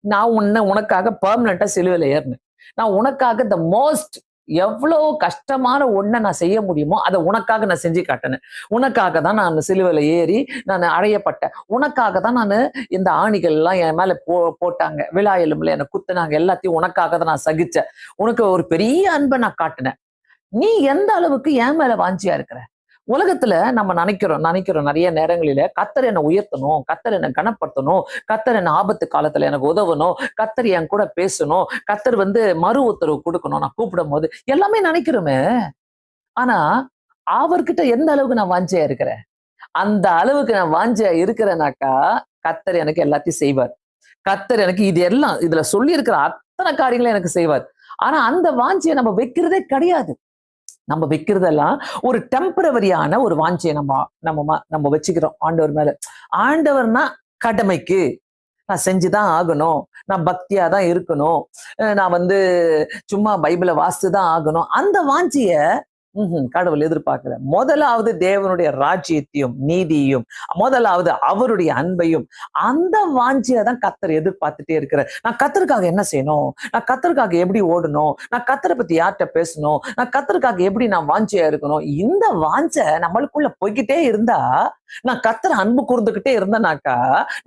நான் உனக்காக பெர்மனண்டா சிலுவையில ஏறினேன். நான் உனக்காக த மோஸ்ட் எவ்வளோ கஷ்டமான ஒண்ண நான் செய்ய முடியுமோ அதை உனக்காக நான் செஞ்சு காட்டினேன். உனக்காக தான் நான் சிலுவையில ஏறி நான் அறையப்பட்டேன். உனக்காக தான் நான் இந்த ஆணிகள் எல்லாம் என் மேல போட்டாங்க. விழா எலும்புல என்னை குத்துனாங்க. எல்லாத்தையும் உனக்காக தான் நான் சகிச்சேன். உனக்கு ஒரு பெரிய அன்பை நான் காட்டினேன். நீ எந்த அளவுக்கு என் மேல வாஞ்சியா இருக்கிற? உலகத்துல நம்ம நினைக்கிறோம் நிறைய நேரங்களில கர்த்தர் என்னை உயர்த்தணும், கர்த்தர் என்னை கனப்படுத்தணும், கர்த்தர் என்ன ஆபத்து காலத்துல எனக்கு உதவணும், கர்த்தர் என் கூட பேசணும், கர்த்தர் மறு உத்தரவு கொடுக்கணும் நான் கூப்பிடும் போது எல்லாமே நினைக்கிறோமே. ஆனா அவர்கிட்ட எந்த அளவுக்கு நான் வாஞ்சியா இருக்கிறேன்? அந்த அளவுக்கு நான் வாஞ்சியா இருக்கிறேனாக்கா கர்த்தர் எனக்கு எல்லாத்தையும் செய்வார். கர்த்தர் எனக்கு இது எல்லாம் இதுல சொல்லி இருக்கிற அத்தனை காரியங்களும் எனக்கு செய்வார். ஆனா அந்த வாஞ்சியை நம்ம வைக்கிறதே கிடையாது. நம்ம வைக்கிறதெல்லாம் ஒரு டெம்பரவரியான ஒரு வாஞ்சியை நம்ம வச்சுக்கிறோம் ஆண்டவர் மேல. ஆண்டவர்னா கடமைக்கு நான் செஞ்சுதான் ஆகணும், நான் பக்தியா தான் இருக்கணும், நான் சும்மா பைபிளை வாசித்துதான் ஆகணும். அந்த வாஞ்சிய கடவுள் எதிர்பார்க்கல. முதலாவது தேவனுடைய ராஜ்யத்தையும் நீதியையும், முதலாவது அவருடைய அன்பையும், அந்த வாஞ்சியை தான் கர்த்தர் எதிர்பார்த்துட்டே இருக்கிறார். நான் கர்த்தருக்காக என்ன செய்யணும், நான் கர்த்தருக்காக எப்படி ஓடணும், நான் கர்த்தரை பத்தி யார்கிட்ட பேசணும், நான் கர்த்தருக்காக எப்படி நான் வாஞ்சியா இருக்கணும். இந்த வாஞ்சை நம்மளுக்குள்ள போய்கிட்டே இருந்தா, நான் கர்த்தரை அன்பு கூர்ந்துகிட்டே இருந்தேனாக்கா,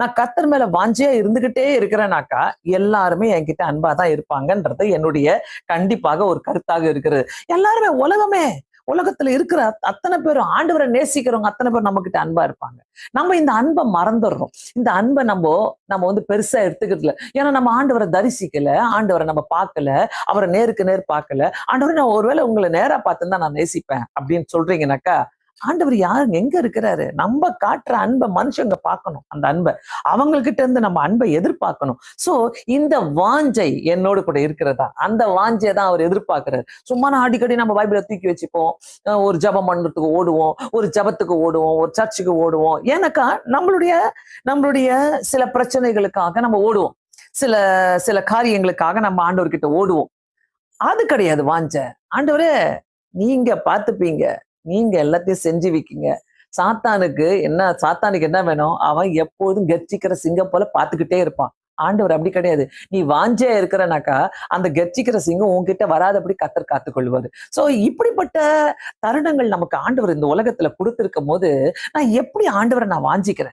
நான் கர்த்தர் மேல வாஞ்சியா இருந்துகிட்டே இருக்கிறேனாக்கா, எல்லாருமே என்கிட்ட அன்பா தான் இருப்பாங்கன்றது என்னுடைய கண்டிப்பாக ஒரு கருத்தாக இருக்கிறது. எல்லாருமே உலகத்துல இருக்கிற அத்தனை பேரும் ஆண்டவரை நேசிக்கிறவங்க அத்தனை பேர் நம்ம கிட்ட அன்பா இருப்பாங்க. நம்ம இந்த அன்பை மறந்துடுறோம். இந்த அன்பை நம்ம பெருசா எடுத்துக்கிறதுல. ஏன்னா நம்ம ஆண்டவரை தரிசிக்கல, ஆண்டவரை நம்ம பார்க்கல, அவரை நேருக்கு நேர் பார்க்கல. ஆண்டவரை நான் ஒருவேளை உங்களை நேரா பார்த்துதான் நான் நேசிப்பேன் அப்படின்னு சொல்றீங்கன்னாக்கா, ஆண்டவர் யாருங்க எங்க இருக்கிறாரு? நம்ம காட்டுற அன்பை மனுஷங்க பார்க்கணும். அந்த அன்பை அவங்ககிட்ட இருந்து நம்ம அன்பை எதிர்பார்க்கணும். சோ இந்த வாஞ்சை என்னோடு கூட இருக்கிறதா, அந்த வாஞ்சை தான் அவர் எதிர்பார்க்கிறார். சும்மா நான் அடிக்கடி நம்ம பைபிளை தூக்கி வச்சுப்போம், ஒரு ஜபம் பண்றதுக்கு ஓடுவோம், ஒரு ஜபத்துக்கு ஓடுவோம், ஒரு சர்ச்சுக்கு ஓடுவோம். ஏன்னாக்கா நம்மளுடைய சில பிரச்சனைகளுக்காக நம்ம ஓடுவோம், சில சில காரியங்களுக்காக நம்ம ஆண்டவர்கிட்ட ஓடுவோம். அது கிடையாது வாஞ்சை. ஆண்டவரே நீங்க பார்த்துப்பீங்க, நீங்க எல்லாத்தையும் செஞ்சு வைக்கீங்க. சாத்தானுக்கு என்ன வேணும்? அவன் எப்போதும் கர்ச்சிக்கிற சிங்கம் போல பார்த்துக்கிட்டே இருப்பான். ஆண்டவர் அப்படி கிடையாது. நீ வாஞ்சையா இருக்கிறனாக்கா அந்த கர்ச்சிக்கிற சிங்கம் உன்கிட்ட வராதபடி கர்த்தர் காத்துக்கொள்வாரு. சோ இப்படிப்பட்ட தருணங்கள் நமக்கு ஆண்டவர் இந்த உலகத்துல கொடுத்திருக்கும் போது, நான் எப்படி ஆண்டவரை நான் வாஞ்சிக்கிறேன்?